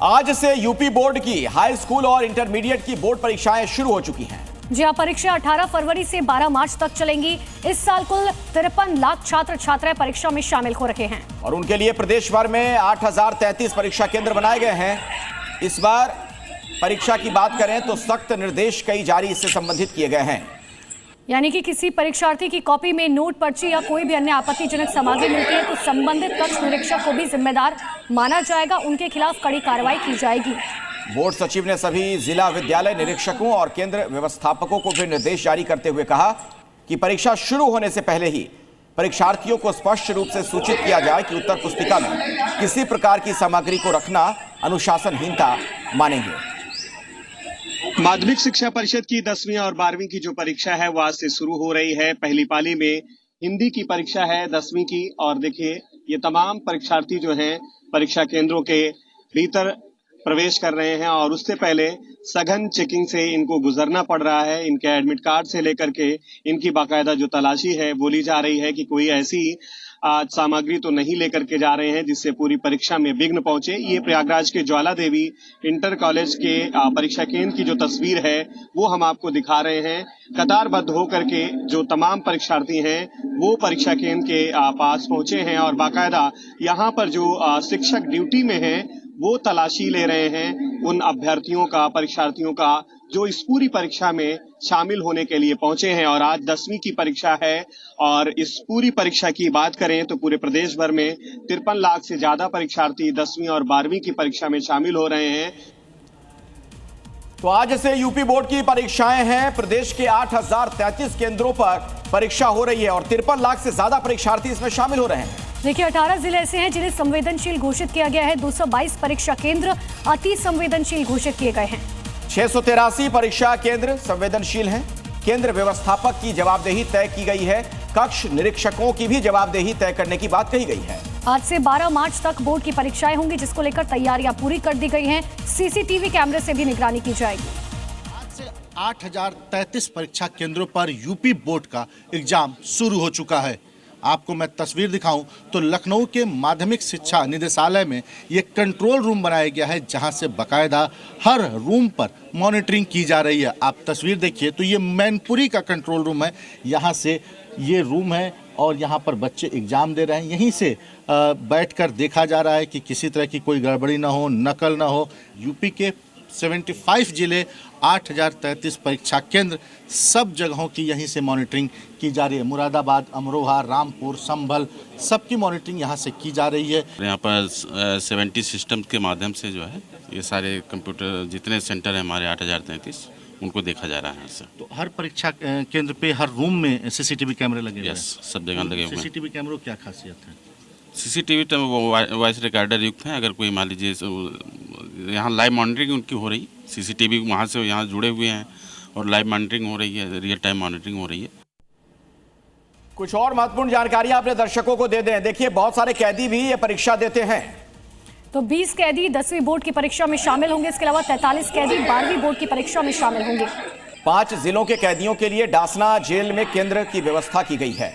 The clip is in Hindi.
आज से यूपी बोर्ड की हाई स्कूल और इंटरमीडिएट की बोर्ड परीक्षाएं शुरू हो चुकी हैं। जी हाँ, परीक्षा 18 फरवरी से 12 मार्च तक चलेंगी। इस साल कुल 53 लाख छात्र छात्राएं परीक्षा में शामिल हो रहे हैं और उनके लिए प्रदेश भर में 8033 परीक्षा केंद्र बनाए गए हैं। इस बार परीक्षा की बात करें तो सख्त निर्देश कई जारी इससे संबंधित किए गए हैं। यानी कि किसी परीक्षार्थी की कॉपी में नोट, पर्ची या कोई भी अन्य आपत्तिजनक सामग्री मिलती है तो संबंधित कक्ष निरीक्षक को भी जिम्मेदार माना जाएगा। उनके खिलाफ कड़ी कार्रवाई की जाएगी। बोर्ड सचिव ने सभी जिला विद्यालय निरीक्षकों और केंद्र व्यवस्थापकों को भी निर्देश जारी करते हुए कहा कि परीक्षा शुरू होने से पहले ही परीक्षार्थियों को स्पष्ट रूप से सूचित किया जाए कि उत्तर पुस्तिका में किसी प्रकार की सामग्री को रखना अनुशासनहीनता मानेंगे। माध्यमिक शिक्षा परिषद की 10वीं और 12वीं की जो परीक्षा है वो आज से शुरू हो रही है। पहली पाली में हिंदी की परीक्षा है 10वीं की, और देखिए ये तमाम परीक्षार्थी जो हैं परीक्षा केंद्रों के भीतर प्रवेश कर रहे हैं और उससे पहले सघन चेकिंग से इनको गुजरना पड़ रहा है। इनके एडमिट कार्ड से लेकर के इनकी बाकायदा जो तलाशी है वो ली जा रही है कि कोई ऐसी सामग्री तो नहीं लेकर के जा रहे हैं जिससे पूरी परीक्षा में विघ्न पहुंचे। ये प्रयागराज के ज्वाला देवी इंटर कॉलेज के परीक्षा केंद्र की जो तस्वीर है वो हम आपको दिखा रहे हैं। कतारबद्ध होकर के जो तमाम परीक्षार्थी हैं वो परीक्षा केंद्र के पास पहुंचे हैं और बाकायदा यहाँ पर जो शिक्षक ड्यूटी में हैं वो तलाशी ले रहे हैं उन अभ्यर्थियों का, परीक्षार्थियों का जो इस पूरी परीक्षा में शामिल होने के लिए पहुंचे हैं। और आज 10वीं की परीक्षा है और इस पूरी परीक्षा की बात करें तो पूरे प्रदेश भर में 53 लाख से ज्यादा परीक्षार्थी 10वीं और 12वीं की परीक्षा में शामिल हो रहे हैं। तो आज से यूपी बोर्ड की परीक्षाएं हैं। प्रदेश के 8033 केंद्रों पर परीक्षा हो रही है और 53 लाख से ज्यादा परीक्षार्थी इसमें शामिल हो रहे हैं। देखिए 18 जिले ऐसे हैं जिन्हें संवेदनशील घोषित किया गया है। 222 परीक्षा केंद्र अति संवेदनशील घोषित किए गए हैं। 683 परीक्षा केंद्र संवेदनशील हैं। केंद्र व्यवस्थापक की जवाबदेही तय की गई है। कक्ष निरीक्षकों की भी जवाबदेही तय करने की बात कही गई है। आज से 12 मार्च तक बोर्ड की परीक्षाएं होंगी, जिसको लेकर तैयारियां पूरी कर दी गई हैं। सीसीटीवी कैमरे से भी निगरानी की जाएगी। आज से 8033 परीक्षा केंद्रों पर यूपी बोर्ड का एग्जाम शुरू हो चुका है। आपको मैं तस्वीर दिखाऊं तो लखनऊ के माध्यमिक शिक्षा निदेशालय में ये कंट्रोल रूम बनाया गया है, जहां से बाकायदा हर रूम पर मॉनिटरिंग की जा रही है। आप तस्वीर देखिए तो ये मैनपुरी का कंट्रोल रूम है। यहाँ से ये रूम है और यहाँ पर बच्चे एग्जाम दे रहे हैं। यहीं से बैठकर देखा जा रहा है कि किसी तरह की कोई गड़बड़ी ना हो, नकल ना हो। यूपी के 75 जिले, 8033 परीक्षा केंद्र, सब जगहों की यहीं से मॉनिटरिंग की जा रही है। मुरादाबाद, अमरोहा, रामपुर, संभल, सबकी मॉनिटरिंग यहाँ से की जा रही है। यहाँ पर 70 सिस्टम के माध्यम से जो है ये सारे कंप्यूटर जितने सेंटर हैं हमारे 8033 उनको देखा जा रहा है सर। तो हर परीक्षा केंद्र पे हर रूम में सीसीटीवी कैमरे लगे हुए हैं? यस, सब जगह लगे हुए हैं। सीसीटीवी कैमरों क्या खासियत है? सीसीटीवी तो वॉइस रिकॉर्डर युक्त है। अगर कोई मान लीजिए यहाँ लाइव मॉनिटरिंग उनकी हो रही, सीसीटीवी वहाँ से यहाँ जुड़े हुए हैं और लाइव मॉनिटरिंग हो रही है, रियल टाइम मॉनिटरिंग हो रही है। कुछ और महत्वपूर्ण जानकारियां अपने दर्शकों को दे दें। देखिए बहुत सारे कैदी भी ये परीक्षा देते हैं। तो 20 कैदी 10वीं बोर्ड की परीक्षा में शामिल होंगे। इसके अलावा 43 कैदी 12वीं बोर्ड की परीक्षा में शामिल होंगे। 5 जिलों के कैदियों के लिए डासना जेल में केंद्र की व्यवस्था की गई है।